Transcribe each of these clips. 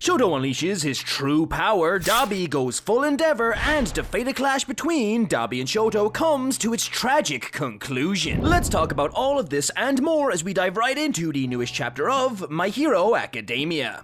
Shoto unleashes his true power, Dabi goes full endeavor, and the fatal clash between Dabi and Shoto comes to its tragic conclusion. Let's talk about all of this and more as we dive right into the newest chapter of My Hero Academia.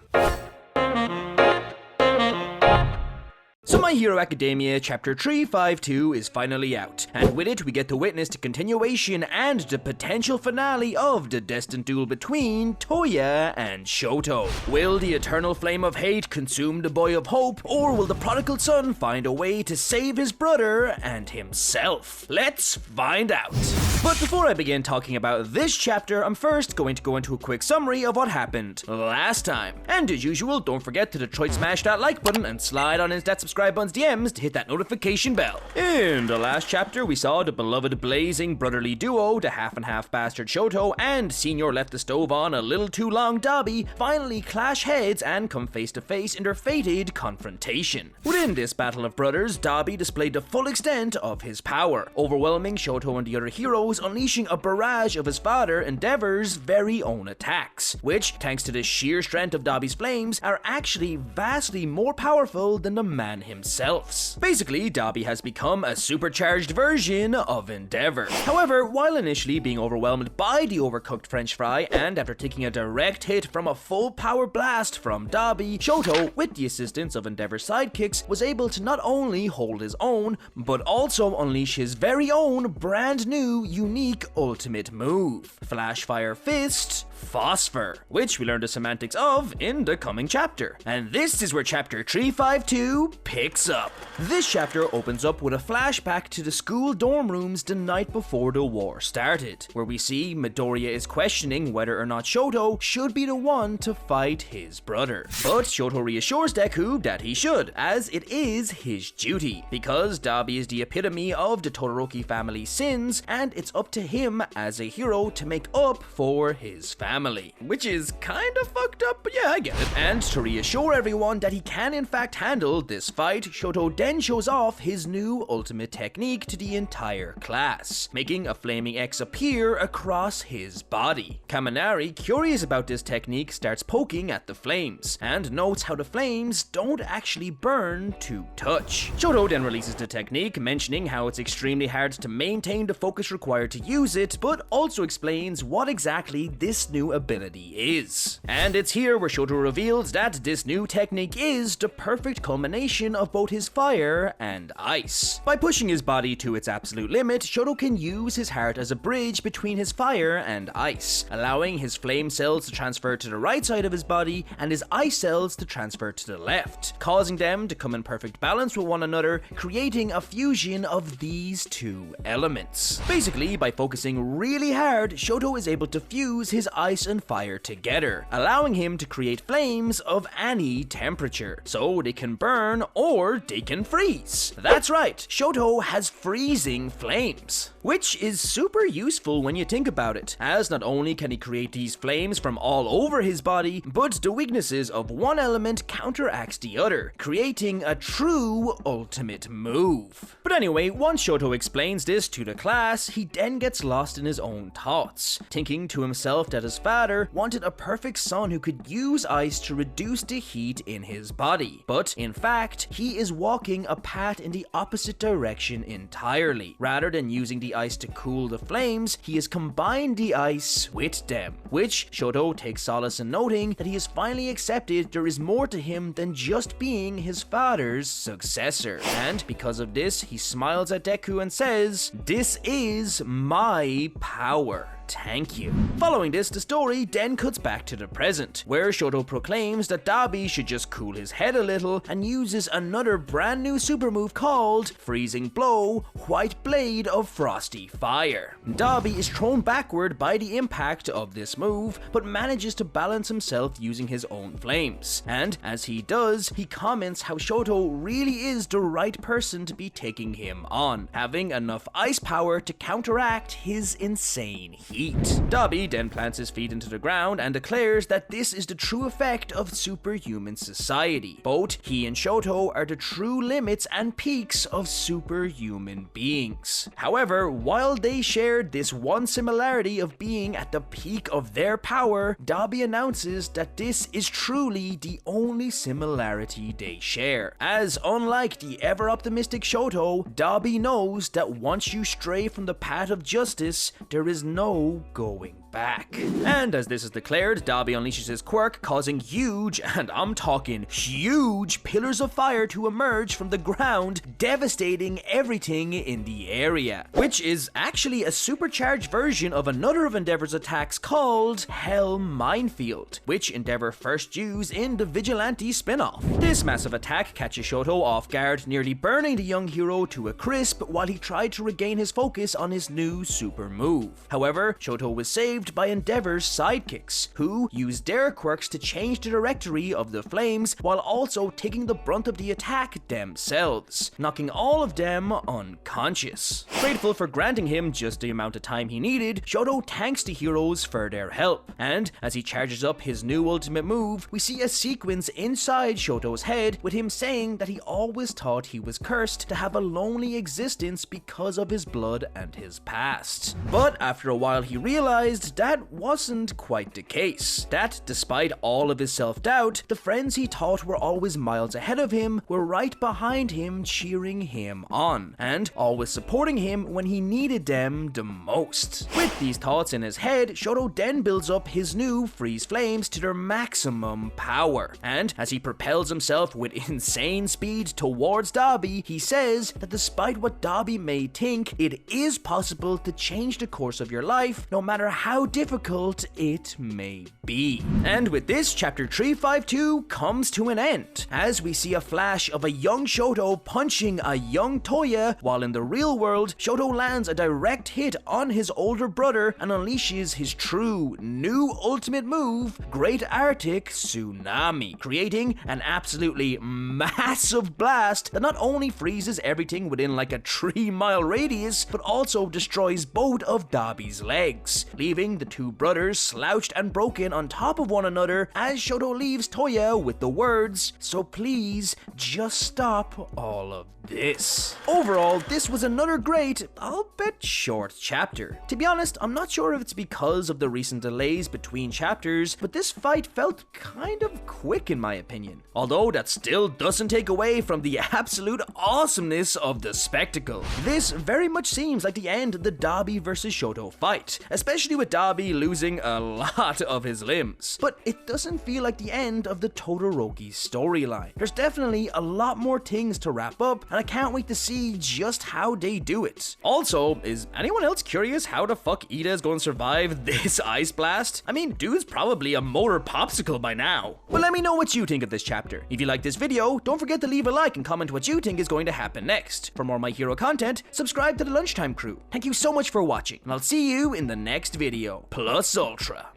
So My Hero Academia Chapter 352 is finally out, and with it we get to witness the continuation and the potential finale of the destined duel between Toya and Shoto. Will the eternal flame of hate consume the boy of hope, or will the prodigal son find a way to save his brother and himself? Let's find out. But before I begin talking about this chapter, I'm first going to go into a quick summary of what happened last time. And as usual, don't forget to Detroit smash that like button and slide on into that subscribe button's DMs to hit that notification bell. In the last chapter, we saw the beloved blazing brotherly duo, the half and half bastard Shoto and Senior left the stove on a little too long Dabi, finally clash heads and come face to face in their fated confrontation. Within this battle of brothers, Dabi displayed the full extent of his power, overwhelming Shoto and the other heroes, unleashing a barrage of his father Endeavor's very own attacks, which, thanks to the sheer strength of Dabi's flames, are actually vastly more powerful than the man himself's. Basically, Dabi has become a supercharged version of Endeavor. However, while initially being overwhelmed by the overcooked french fry, and after taking a direct hit from a full power blast from Dabi, Shoto, with the assistance of Endeavor's sidekicks, was able to not only hold his own, but also unleash his very own brand new unique ultimate move, Flash Fire Fist Phosphor, which we learn the semantics of in the coming chapter. And this is where chapter 352 picks up. This chapter opens up with a flashback to the school dorm rooms the night before the war started, where we see Midoriya is questioning whether or not Shoto should be the one to fight his brother. But Shoto reassures Deku that he should, as it is his duty, because Dabi is the epitome of the Todoroki family's sins, and it's up to him as a hero to make up for his family. Which is kinda fucked up, but yeah, I get it. And to reassure everyone that he can in fact handle this fight, Shoto then shows off his new ultimate technique to the entire class, making a flaming X appear across his body. Kaminari, curious about this technique, starts poking at the flames, and notes how the flames don't actually burn to touch. Shoto then releases the technique, mentioning how it's extremely hard to maintain the focus required to use it, but also explains what exactly this new ability is. And it's here where Shoto reveals that this new technique is the perfect culmination of both his fire and ice. By pushing his body to its absolute limit, Shoto can use his heart as a bridge between his fire and ice, allowing his flame cells to transfer to the right side of his body and his ice cells to transfer to the left, causing them to come in perfect balance with one another, creating a fusion of these two elements. Basically, by focusing really hard, Shoto is able to fuse his ice and fire together, allowing him to create flames of any temperature, so they can burn or they can freeze. That's right, Shoto has freezing flames, which is super useful when you think about it, as not only can he create these flames from all over his body, but the weaknesses of one element counteracts the other, creating a true ultimate move. But anyway, once Shoto explains this to the class, he then gets lost in his own thoughts, thinking to himself that his father wanted a perfect son who could use ice to reduce the heat in his body. But in fact, he is walking a path in the opposite direction entirely. Rather than using the ice to cool the flames, he has combined the ice with them, which Shoto takes solace in noting that he has finally accepted there is more to him than just being his father's successor. And because of this, he smiles at Deku and says, "This is my power. Thank you." Following this, the story then cuts back to the present, where Shoto proclaims that Dabi should just cool his head a little and uses another brand new super move called Freezing Blow, White Blade of Frosty Fire. Dabi is thrown backward by the impact of this move, but manages to balance himself using his own flames. And as he does, he comments how Shoto really is the right person to be taking him on, having enough ice power to counteract his insane heat. eat. Dabi then plants his feet into the ground and declares that this is the true effect of superhuman society. Both he and Shoto are the true limits and peaks of superhuman beings. However, while they shared this one similarity of being at the peak of their power, Dabi announces that this is truly the only similarity they share. As unlike the ever-optimistic Shoto, Dabi knows that once you stray from the path of justice, there is no going back. And as this is declared, Dabi unleashes his quirk, causing huge, and I'm talking huge, pillars of fire to emerge from the ground, devastating everything in the area. Which is actually a supercharged version of another of Endeavor's attacks called Hell Minefield, which Endeavor first used in the Vigilante spin-off. This massive attack catches Shoto off guard, nearly burning the young hero to a crisp while he tried to regain his focus on his new super move. However, Shoto was saved by Endeavor's sidekicks, who used their quirks to change the trajectory of the flames while also taking the brunt of the attack themselves, knocking all of them unconscious. Grateful for granting him just the amount of time he needed, Shoto thanks the heroes for their help, and as he charges up his new ultimate move, we see a sequence inside Shoto's head with him saying that he always thought he was cursed to have a lonely existence because of his blood and his past. But after a while he realized that wasn't quite the case. That despite all of his self-doubt, the friends he thought were always miles ahead of him were right behind him, cheering him on, and always supporting him when he needed them the most. With these thoughts in his head, Shoto then builds up his new freeze flames to their maximum power, and as he propels himself with insane speed towards Dabi, he says that despite what Dabi may think, it is possible to change the course of your life, no matter how difficult it may be. And with this, chapter 352 comes to an end, as we see a flash of a young Shoto punching a young Toya, while in the real world, Shoto lands a direct hit on his older brother and unleashes his true, new ultimate move, Great Arctic Tsunami, creating an absolutely massive blast that not only freezes everything within like a 3-mile radius, but also destroys both of Dabi's legs, leaving the two brothers slouched and broken on top of one another as Shoto leaves Toya with the words, "So please, just stop all of this." Overall, this was another great, albeit short chapter. To be honest, I'm not sure if it's because of the recent delays between chapters, but this fight felt kind of quick in my opinion. Although that still doesn't take away from the absolute awesomeness of the spectacle. This very much seems like the end of the Dabi versus Shoto fight, especially with Dabi losing a lot of his limbs. But it doesn't feel like the end of the Todoroki's storyline. There's definitely a lot more things to wrap up, and I can't wait to see just how they do it. Also, is anyone else curious how the fuck Ida is going to survive this ice blast? I mean, dude's probably a motor popsicle by now. Well, let me know what you think of this chapter. If you like this video, don't forget to leave a like and comment what you think is going to happen next. For more My Hero content, subscribe to the Lunchtime crew. Thank you so much for watching, and I'll see you in the next video. Plus Ultra.